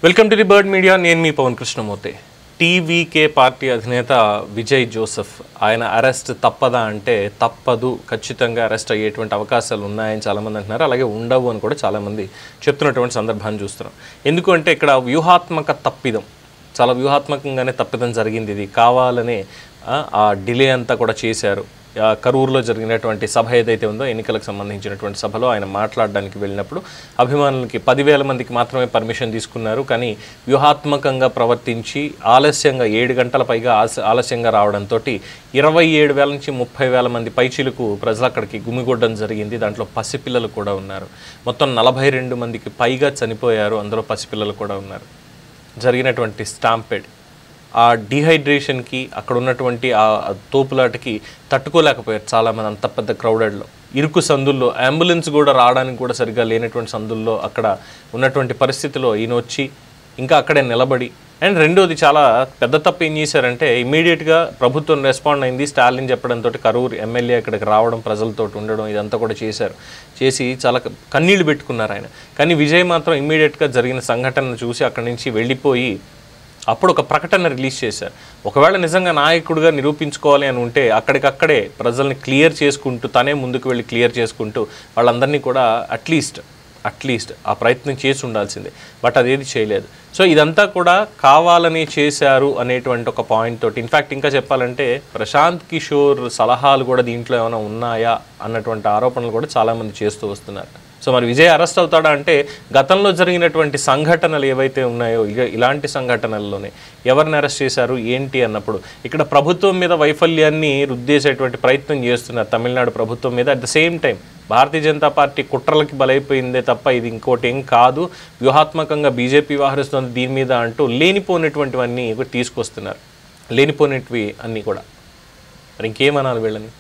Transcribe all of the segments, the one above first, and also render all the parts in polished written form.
Welcome to the bird media. నేను మీ Pawan Krishnamurthy. TVK party అధినేత Vijay Joseph ఆయన అరెస్ట్ తప్పదా అంటే తప్పదు, ఖచ్చితంగా అరెస్ట్ అయ్యేటువంటి అవకాశాలు ఉన్నాయని చాలామంది అంటున్నారు. అలాగే ఉండవు అని కూడా చాలామంది చెప్తున్నటువంటి సందర్భాన్ని చూస్తున్నాం. ఎందుకు అంటే ఇక్కడ వ్యూహాత్మక తప్పిదం, చాలా వ్యూహాత్మకంగానే తప్పిదం జరిగింది. ఇది కావాలనే ఆ డిలే అంతా కూడా చేశారు. కరూరులో జరిగినటువంటి సభ ఏదైతే ఉందో, ఎన్నికలకు సంబంధించినటువంటి సభలో ఆయన మాట్లాడడానికి వెళ్ళినప్పుడు అభిమానులకి 10,000 మందికి మాత్రమే పర్మిషన్ తీసుకున్నారు. కానీ వ్యూహాత్మకంగా ప్రవర్తించి ఆలస్యంగా 7 గంటల పైగా ఆలస్యంగా రావడంతో 27,000 నుంచి 30,000 మంది పైచిలకు ప్రజలు అక్కడికి గుమిగొట్టడం జరిగింది. దాంట్లో పసిపిల్లలు కూడా ఉన్నారు. మొత్తం 42 మందికి పైగా చనిపోయారు. అందులో పసిపిల్లలు కూడా ఉన్నారు. జరిగినటువంటి స్టాంపెడ్, ఆ డీహైడ్రేషన్కి, అక్కడ ఉన్నటువంటి ఆ తోపులాటకి తట్టుకోలేకపోయారు చాలామంది. అంత పెద్ద క్రౌడెడ్లో, ఇరుకు సందుల్లో, అంబులెన్స్ కూడా రావడానికి కూడా సరిగ్గా లేనటువంటి సందుల్లో అక్కడ ఉన్నటువంటి పరిస్థితిలో ఈయన వచ్చి ఇంకా అక్కడే నిలబడి, అండ్ రెండోది చాలా పెద్ద తప్పు ఏం చేశారంటే ఇమీడియట్గా ప్రభుత్వం రెస్పాండ్ అయింది. స్టాలిన్ చెప్పడంతో కరూరు ఎమ్మెల్యే అక్కడికి రావడం, ప్రజలతో ఉండడం, ఇదంతా కూడా చేసి చాలా కన్నీళ్లు పెట్టుకున్నారు ఆయన. కానీ విజయ్ మాత్రం ఇమీడియట్గా జరిగిన సంఘటనను చూసి అక్కడి నుంచి వెళ్ళిపోయి అప్పుడు ఒక ప్రకటన రిలీజ్ చేశారు. ఒకవేళ నిజంగా నాయకుడిగా నిరూపించుకోవాలి అని ఉంటే అక్కడికక్కడే ప్రజల్ని క్లియర్ చేసుకుంటూ, తనే ముందుకు వెళ్ళి క్లియర్ చేసుకుంటూ వాళ్ళందరినీ కూడా అట్లీస్ట్ ఆ ప్రయత్నం చేసి ఉండాల్సిందే. బట్ అదేది చేయలేదు. సో ఇదంతా కూడా కావాలని చేశారు అనేటువంటి ఒక పాయింట్ తోటి, ఇన్ఫ్యాక్ట్ ఇంకా చెప్పాలంటే ప్రశాంత్ కిషోర్ సలహాలు కూడా దీంట్లో ఏమైనా ఉన్నాయా అన్నటువంటి ఆరోపణలు కూడా చాలామంది చేస్తూ వస్తున్నారు. సో మరి విజయ్ అరెస్ట్ అవుతాడా అంటే గతంలో జరిగినటువంటి సంఘటనలు ఏవైతే ఉన్నాయో, ఇలాంటి సంఘటనల్లోనే ఎవరిని అరెస్ట్ చేశారు ఏంటి అన్నప్పుడు ఇక్కడ ప్రభుత్వం మీద వైఫల్యాన్ని రుద్దేసేటువంటి ప్రయత్నం చేస్తున్నారు తమిళనాడు ప్రభుత్వం మీద. At the same time Bharatiya Janata party కుట్రలకి బలైపోయిందే తప్ప ఇది ఇంకోటి ఏం కాదు, వ్యూహాత్మకంగా బీజేపీ వ్యవహరిస్తుంది దీని మీద అంటూ లేనిపోయినటువంటివన్నీ తీసుకొస్తున్నారు. లేనిపోయినవి అన్నీ కూడా. మరి ఇంకేమనాలి వీళ్ళని?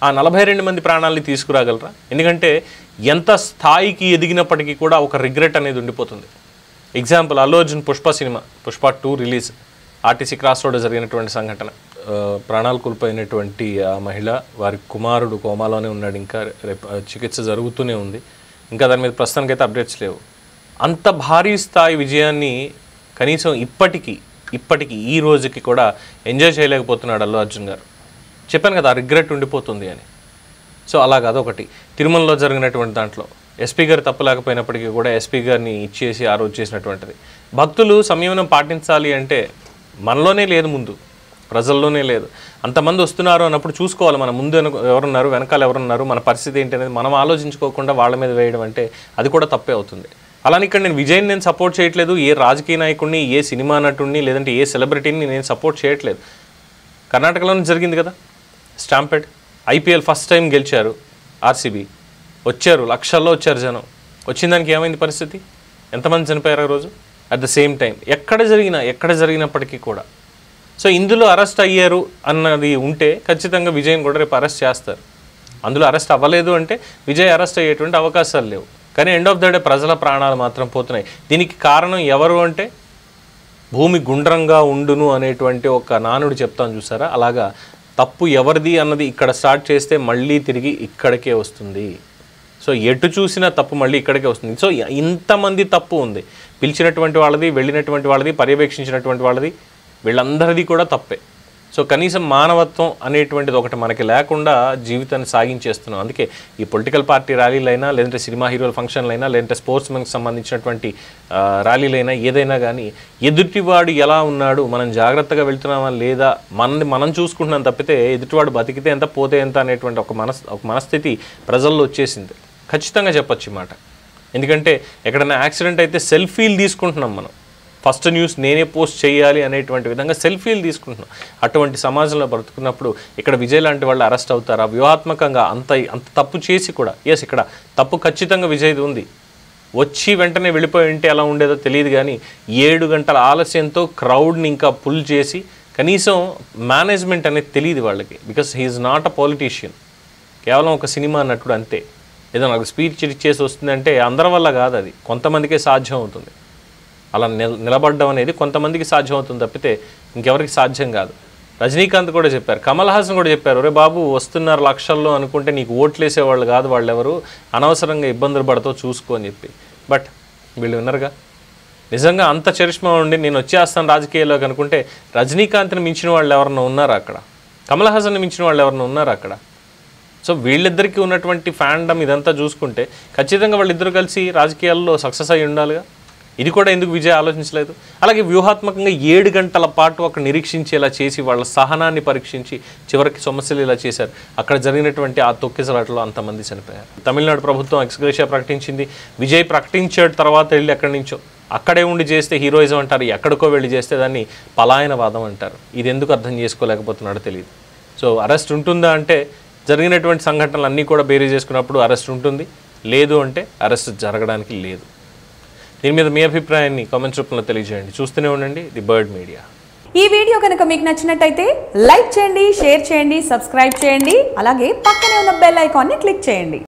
ఆ 42 మంది ప్రాణాలని తీసుకురాగలరా? ఎందుకంటే ఎంత స్థాయికి ఎదిగినప్పటికీ కూడా ఒక రిగ్రెట్ అనేది ఉండిపోతుంది. Example, Allu Arjun Pushpa 2 release, RTC cross road జరిగినటువంటి సంఘటన, ప్రాణాలు కోల్పోయినటువంటి ఆ మహిళ, వారి కుమారుడు కోమాలోనే ఉన్నాడు, ఇంకా చికిత్స జరుగుతూనే ఉంది. ఇంకా దాని మీద ప్రస్తుతానికైతే అప్డేట్స్ లేవు. అంత భారీ స్థాయి విజయాన్ని కనీసం ఇప్పటికీ ఈ రోజుకి కూడా ఎంజాయ్ చేయలేకపోతున్నాడు అల్లు అర్జున్ గారు. చెప్పాను కదా, రిగ్రెట్ ఉండిపోతుంది అని. సో అలా కాదు. ఒకటి తిరుమలలో జరిగినటువంటి దాంట్లో ఎస్పీ గారు తప్పు లేకపోయినప్పటికీ కూడా ఎస్పీ గారిని ఇచ్చేసి ఆ రోజు చేసినటువంటిది. భక్తులు సంయమనం పాటించాలి అంటే మనలోనే లేదు, ముందు ప్రజల్లోనే లేదు. అంతమంది వస్తున్నారు అన్నప్పుడు చూసుకోవాలి, మన ముందు ఎవరున్నారు, వెనకాల ఎవరున్నారు, మన పరిస్థితి ఏంటి అనేది మనం ఆలోచించుకోకుండా వాళ్ళ మీద వేయడం అంటే అది కూడా తప్పే అవుతుంది. అలానే ఇక్కడ నేను విజయ్ని నేను సపోర్ట్ చేయట్లేదు, ఏ రాజకీయ నాయకుడిని, ఏ సినిమా నటుడిని, లేదంటే ఏ సెలబ్రిటీని నేను సపోర్ట్ చేయట్లేదు. కర్ణాటకలోనే జరిగింది కదా స్టాంపెడ్. ఐపీఎల్ ఫస్ట్ టైం గెలిచారు ఆర్సీబీ, వచ్చారు, లక్షల్లో వచ్చారు జనం. వచ్చిన దానికి ఏమైంది పరిస్థితి? ఎంతమంది చనిపోయారు ఆ రోజు? అట్ ద సేమ్ టైం ఎక్కడ జరిగినప్పటికీ కూడా. సో ఇందులో అరెస్ట్ అయ్యారు అన్నది ఉంటే ఖచ్చితంగా విజయ్ని కూడా రేపు అరెస్ట్ చేస్తారు. అందులో అరెస్ట్ అవ్వలేదు అంటే విజయ్ అరెస్ట్ అయ్యేటువంటి అవకాశాలు లేవు. కానీ ఎండ్ ఆఫ్ ద డే ప్రజల ప్రాణాలు మాత్రం పోతున్నాయి. దీనికి కారణం ఎవరు అంటే భూమి గుండ్రంగా ఉండును అనేటువంటి ఒక నానుడు చెప్తాను చూసారా, అలాగా తప్పు ఎవరిది అన్నది ఇక్కడ స్టార్ట్ చేస్తే మళ్ళీ తిరిగి ఇక్కడికే వస్తుంది. సో ఎటు చూసినా తప్పు మళ్ళీ ఇక్కడికే వస్తుంది. సో ఇంతమంది తప్పు ఉంది, పిలిచినటువంటి వాళ్ళది, వెళ్ళినటువంటి వాళ్ళది, పర్యవేక్షించినటువంటి వాళ్ళది, వీళ్ళందరిది కూడా తప్పే. సో కనీసం మానవత్వం అనేటువంటిది ఒకటి మనకి లేకుండా జీవితాన్ని సాగించేస్తున్నాం. అందుకే ఈ పొలిటికల్ పార్టీ ర్యాలీలైనా, లేదంటే సినిమా హీరోల ఫంక్షన్లైనా, లేదంటే స్పోర్ట్స్ మెన్కి సంబంధించినటువంటి ర్యాలీలైనా, ఏదైనా కానీ ఎదుటివాడు ఎలా ఉన్నాడు, మనం జాగ్రత్తగా వెళ్తున్నామా లేదా, మనం చూసుకుంటున్నాం తప్పితే ఎదుటివాడు బతికితే ఎంత పోతే ఎంత అనేటువంటి ఒక మనస్థితి ప్రజల్లో వచ్చేసింది. ఖచ్చితంగా చెప్పొచ్చు ఈ మాట. ఎందుకంటే ఎక్కడైనా యాక్సిడెంట్ అయితే సెల్ఫీలు తీసుకుంటున్నాం మనం. ఫస్ట్ న్యూస్ నేనే పోస్ట్ చేయాలి అనేటువంటి విధంగా సెల్ఫీలు తీసుకుంటున్నాం. అటువంటి సమాజంలో బ్రతుకున్నప్పుడు ఇక్కడ విజయ్ లాంటి వాళ్ళు అరెస్ట్ అవుతారా? వ్యూహాత్మకంగా అంత తప్పు చేసి కూడా, ఎస్ ఇక్కడ తప్పు ఖచ్చితంగా విజయ్ది ఉంది. వచ్చి వెంటనే వెళ్ళిపోయి ఉంటే ఎలా ఉండేదో తెలియదు. కానీ 7 గంటల ఆలస్యంతో క్రౌడ్ని ఇంకా పుల్ చేసి, కనీసం మేనేజ్మెంట్ అనేది తెలియదు వాళ్ళకి. Because he is not a politician, కేవలం ఒక సినిమా నటుడు అంతే. ఏదో నాకు స్పీచ్ ఇచ్చేసి వస్తుందంటే అందరి వల్ల కాదు, అది కొంతమందికే సాధ్యం అవుతుంది. అలా నిలబడడం అనేది కొంతమందికి సాధ్యం అవుతుంది తప్పితే ఇంకెవరికి సాధ్యం కాదు. రజనీకాంత్ కూడా చెప్పారు, కమల్ హాసన్ కూడా చెప్పారు, ఒరే బాబు వస్తున్నారు లక్షల్లో అనుకుంటే నీకు ఓట్లేసేవాళ్ళు కాదు వాళ్ళెవరు, అనవసరంగా ఇబ్బందులు పడతావు చూసుకో అని చెప్పి. బట్ వీళ్ళు విన్నరుగా. నిజంగా అంత చరిష్మా ఉండి నేను వచ్చేస్తాను రాజకీయాల్లోకి అనుకుంటే రజనీకాంత్ని మించిన వాళ్ళు ఎవరన్నా ఉన్నారా అక్కడ? కమల్ హాసన్ని మించిన వాళ్ళు ఎవరన్నా ఉన్నారా అక్కడ? సో వీళ్ళిద్దరికీ ఉన్నటువంటి ఫ్యాండమ్ ఇదంతా చూసుకుంటే ఖచ్చితంగా వాళ్ళిద్దరూ కలిసి రాజకీయాల్లో సక్సెస్ అయ్యి ఉండాలిగా. ఇది కూడా ఎందుకు విజయ్ ఆలోచించలేదు? అలాగే వ్యూహాత్మకంగా 7 గంటల పాటు అక్కడ నిరీక్షించేలా చేసి వాళ్ళ సహనాన్ని పరీక్షించి చివరికి సమస్యలు ఇలా చేశారు. అక్కడ జరిగినటువంటి ఆ తొక్కిసలాటలో అంతమంది చనిపోయారు. తమిళనాడు ప్రభుత్వం ఎక్స్గ్రేషియా ప్రకటించింది. విజయ్ ప్రకటించాడు తర్వాత వెళ్ళి ఎక్కడి నుంచో అక్కడే ఉండి చేస్తే హీరోయిజం అంటారు, ఎక్కడికో వెళ్ళి చేస్తే దాన్ని పలాయనవాదం అంటారు. ఇది ఎందుకు అర్థం చేసుకోలేకపోతున్నాడో తెలియదు. సో అరెస్ట్ ఉంటుందా అంటే జరిగినటువంటి సంఘటనలు అన్నీ కూడా బేరీ చేసుకున్నప్పుడు అరెస్ట్ ఉంటుంది, లేదు అంటే అరెస్ట్ జరగడానికి లేదు. దీని మీద మీ అభిప్రాయాన్ని కామెంట్స్ రూపంలో తెలియజేయండి. చూస్తూనే ఉండండి ది బర్డ్ మీడియా. ఈ వీడియో కనుక మీకు నచ్చినట్టయితే లైక్ చేయండి, షేర్ చేయండి, సబ్స్క్రైబ్ చేయండి. అలాగే పక్కనే ఉన్న బెల్ ఐకాన్ని క్లిక్ చేయండి.